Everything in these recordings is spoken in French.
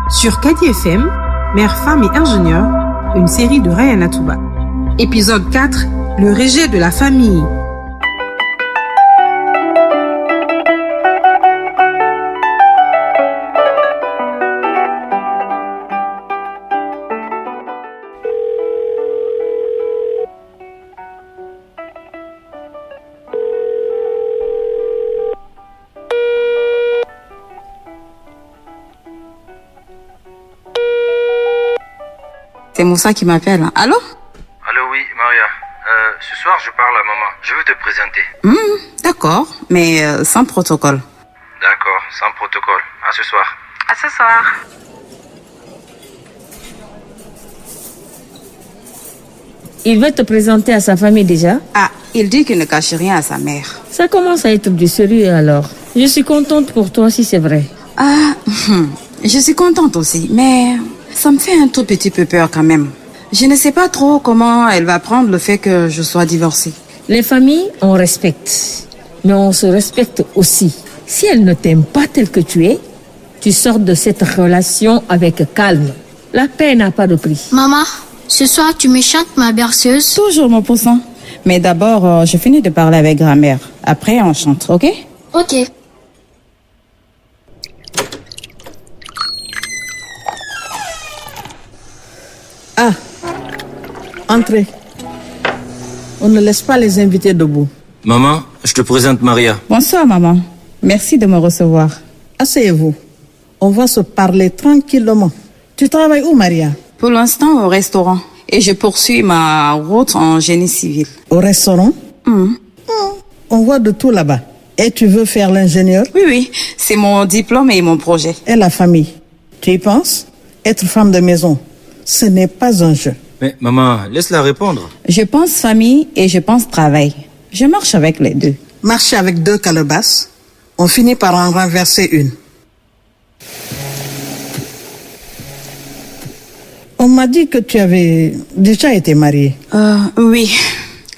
Sur Kadi FM, Mère, femme et ingénieur, une série de Rayana Touba. Épisode 4, le rejet de la famille. C'est Moussa qui m'appelle. Allô? Allô, oui, Maria. Ce soir, je parle à maman. Je veux te présenter. D'accord, mais sans protocole. D'accord, sans protocole. À ce soir. À ce soir. Il veut te présenter à sa famille déjà? Ah, il dit qu'il ne cache rien à sa mère. Ça commence à être du sérieux alors. Je suis contente pour toi si c'est vrai. Ah, je suis contente aussi, mais ça me fait un tout petit peu peur quand même. Je ne sais pas trop comment elle va prendre le fait que je sois divorcée. Les familles, on respecte. Mais on se respecte aussi. Si elle ne t'aime pas tel que tu es, tu sors de cette relation avec calme. La paix n'a pas de prix. Maman, ce soir tu me chantes ma berceuse. Toujours mon poussin. Mais d'abord, je finis de parler avec grand-mère. Après, on chante, ok? Ok. Ah, entrez. On ne laisse pas les invités debout. Maman, je te présente Maria. Bonsoir, maman. Merci de me recevoir. Asseyez-vous. On va se parler tranquillement. Tu travailles où, Maria? Pour l'instant, au restaurant. Et je poursuis ma route en génie civil. Au restaurant? On voit de tout là-bas. Et tu veux faire l'ingénieur? Oui, c'est mon diplôme et mon projet. Et la famille? Tu y penses? Être femme de maison, ce n'est pas un jeu. Mais maman, laisse-la répondre. Je pense famille et je pense travail. Je marche avec les deux. Marcher avec deux calebasses, on finit par en renverser une. On m'a dit que tu avais déjà été mariée. Oui,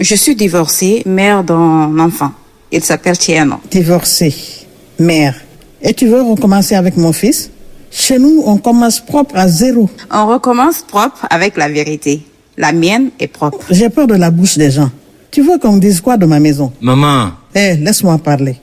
je suis divorcée, mère d'un enfant. Il s'appelle Tiano. Divorcée, mère. Et tu veux recommencer avec mon fils? Chez nous, on commence propre à zéro. On recommence propre avec la vérité. La mienne est propre. J'ai peur de la bouche des gens. Tu veux qu'on dise quoi de ma maison? Maman. Laisse-moi parler.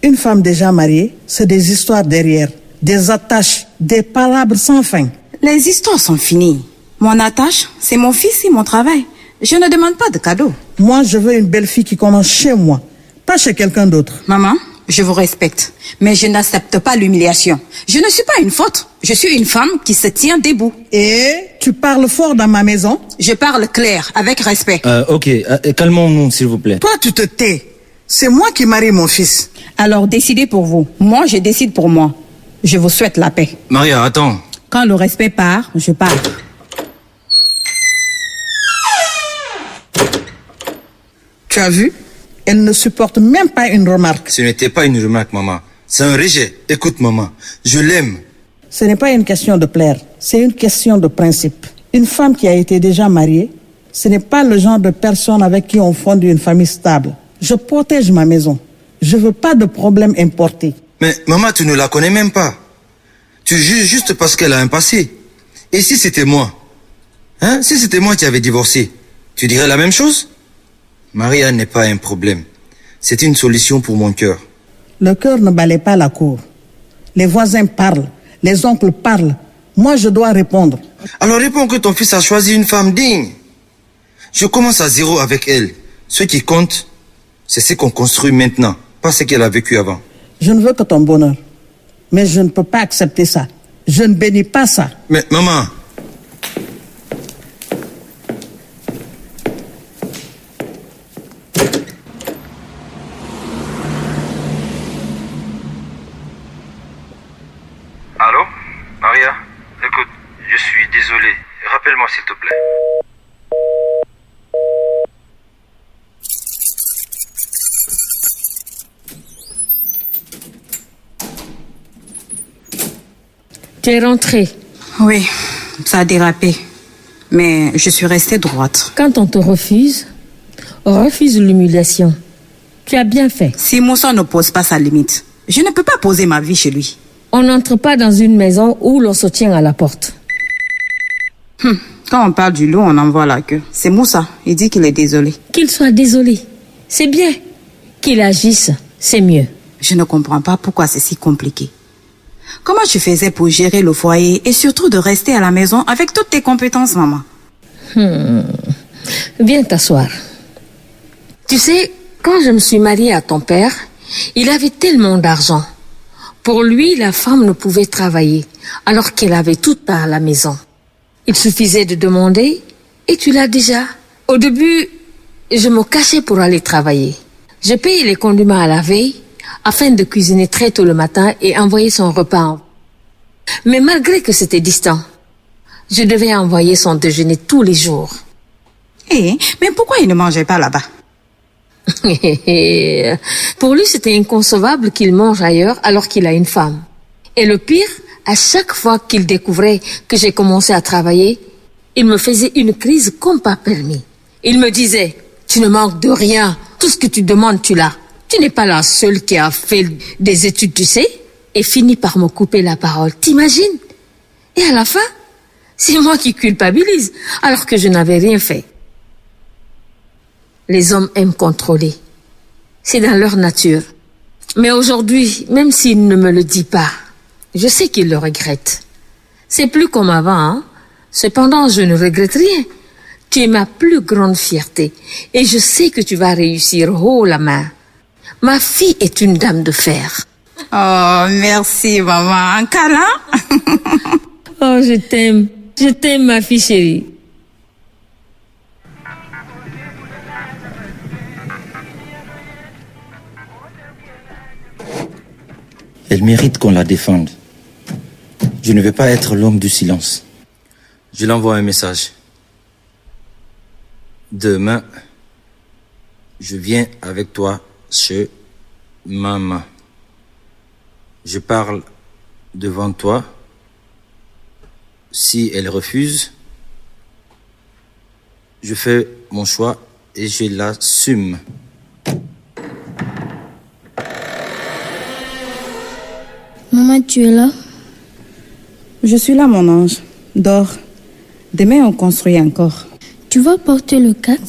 Une femme déjà mariée, c'est des histoires derrière, des attaches, des palabres sans fin. Les histoires sont finies. Mon attache, c'est mon fils et mon travail. Je ne demande pas de cadeaux. Moi, je veux une belle fille qui commence chez moi, pas chez quelqu'un d'autre. Maman, je vous respecte, mais je n'accepte pas l'humiliation. Je ne suis pas une faute. Je suis une femme qui se tient debout. Et tu parles fort dans ma maison? Je parle clair, avec respect. Ok, calmons-nous, s'il vous plaît. Toi, tu te tais. C'est moi qui marie mon fils. Alors, décidez pour vous. Moi, je décide pour moi. Je vous souhaite la paix. Maria, attends. Quand le respect part, je pars. Tu as vu? Elle ne supporte même pas une remarque. Ce n'était pas une remarque, maman. C'est un rejet. Écoute, maman, je l'aime. Ce n'est pas une question de plaire, c'est une question de principe. Une femme qui a été déjà mariée, ce n'est pas le genre de personne avec qui on fonde une famille stable. Je protège ma maison. Je veux pas de problème importé. Mais maman, tu ne la connais même pas. Tu juges juste parce qu'elle a un passé. Et si c'était moi? Si c'était moi qui avais divorcé, tu dirais la même chose? Maria n'est pas un problème. C'est une solution pour mon cœur. Le cœur ne balaie pas la cour. Les voisins parlent, les oncles parlent. Moi, je dois répondre. Alors réponds que ton fils a choisi une femme digne. Je commence à zéro avec elle. Ce qui compte, c'est ce qu'on construit maintenant, pas ce qu'elle a vécu avant. Je ne veux que ton bonheur. Mais je ne peux pas accepter ça. Je ne bénis pas ça. Mais maman... Allô? Maria? Écoute, je suis désolé. Rappelle-moi s'il te plaît. Tu es rentrée. Oui, ça a dérapé. Mais je suis restée droite. Quand on te refuse, on refuse l'humiliation. Tu as bien fait. Si Moussa ne pose pas sa limite, je ne peux pas poser ma vie chez lui. On n'entre pas dans une maison où l'on se tient à la porte. Quand on parle du loup, on en voit la queue. C'est Moussa, il dit qu'il est désolé. Qu'il soit désolé, c'est bien. Qu'il agisse, c'est mieux. Je ne comprends pas pourquoi c'est si compliqué. Comment tu faisais pour gérer le foyer et surtout de rester à la maison avec toutes tes compétences, maman? Viens t'asseoir. Tu sais, quand je me suis mariée à ton père, il avait tellement d'argent. Pour lui, la femme ne pouvait travailler, alors qu'elle avait tout à la maison. Il suffisait de demander, et tu l'as déjà. Au début, je me cachais pour aller travailler. Je payais les condiments à la veille, afin de cuisiner très tôt le matin et envoyer son repas. Mais malgré que c'était distant, je devais envoyer son déjeuner tous les jours. Mais pourquoi il ne mangeait pas là-bas? Pour lui, c'était inconcevable qu'il mange ailleurs alors qu'il a une femme. Et le pire, à chaque fois qu'il découvrait que j'ai commencé à travailler, il me faisait une crise comme pas permis. Il me disait, tu ne manques de rien, tout ce que tu demandes, tu l'as. Tu n'es pas la seule qui a fait des études, tu sais, et finit par me couper la parole. T'imagines? Et à la fin, c'est moi qui culpabilise, alors que je n'avais rien fait. Les hommes aiment contrôler. C'est dans leur nature. Mais aujourd'hui, même s'il ne me le dit pas, je sais qu'il le regrette. C'est plus comme avant, hein? Cependant, je ne regrette rien. Tu es ma plus grande fierté. Et je sais que tu vas réussir haut la main. Ma fille est une dame de fer. Oh, merci, maman. Un câlin? Oh, je t'aime. Je t'aime, ma fille chérie. Elle mérite qu'on la défende. Je ne vais pas être l'homme du silence. Je l'envoie un message. Demain, je viens avec toi chez maman. Je parle devant toi. Si elle refuse, je fais mon choix et je l'assume. Maman, tu es là? Je suis là, mon ange. Dors. Demain, on construit encore. Tu vas porter le 4?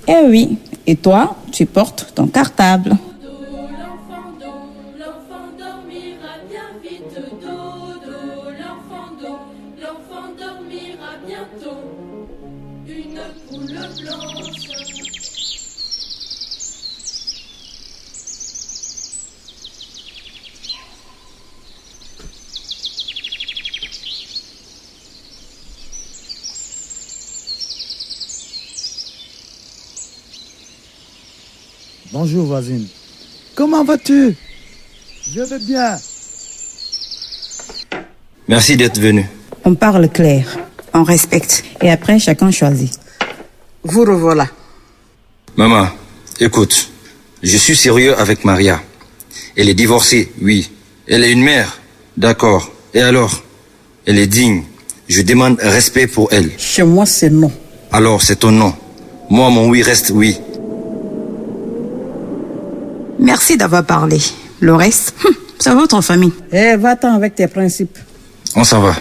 Eh oui. Et toi, tu portes ton cartable. Bonjour voisine. Comment vas-tu? Je vais bien. Merci d'être venu. On parle clair, on respecte. Et après, chacun choisit. Vous revoilà. Maman, écoute, je suis sérieux avec Maria. Elle est divorcée, oui. Elle est une mère, d'accord. Et alors? Elle est digne. Je demande respect pour elle. Chez moi, c'est non. Alors, c'est ton non. Moi, mon oui reste oui. Merci d'avoir parlé. Le reste, c'est votre famille. Va-t'en avec tes principes. On s'en va.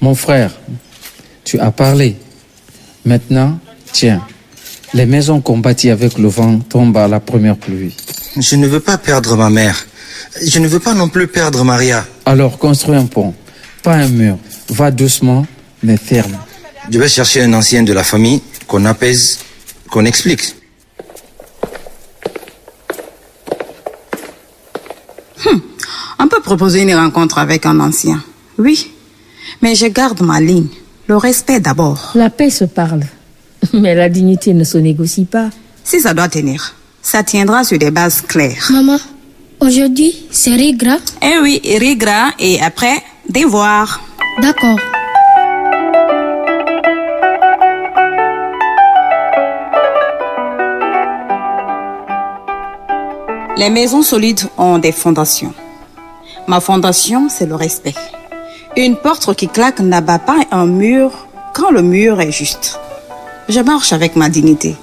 Mon frère, tu as parlé. Maintenant, tiens, les maisons qu'on bâtit avec le vent tombent à la première pluie. Je ne veux pas perdre ma mère. Je ne veux pas non plus perdre Maria. Alors construis un pont, pas un mur. Va doucement, mais ferme. Je vais chercher un ancien de la famille qu'on apaise, qu'on explique. On peut proposer une rencontre avec un ancien. Oui. Mais je garde ma ligne. Le respect d'abord. La paix se parle, mais la dignité ne se négocie pas. Si ça doit tenir, ça tiendra sur des bases claires. Maman, aujourd'hui, c'est Rigra? Eh oui, Rigra et après, devoir. D'accord. Les maisons solides ont des fondations. Ma fondation, c'est le respect. Une porte qui claque n'abat pas un mur quand le mur est juste. Je marche avec ma dignité,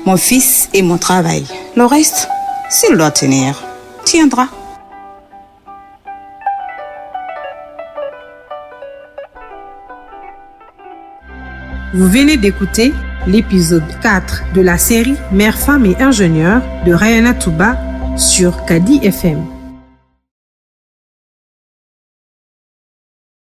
mon fils et mon travail. Le reste, s'il doit tenir, tiendra. Vous venez d'écouter l'épisode 4 de la série Mère, femme et ingénieur de Rayana Touba sur Kadi FM.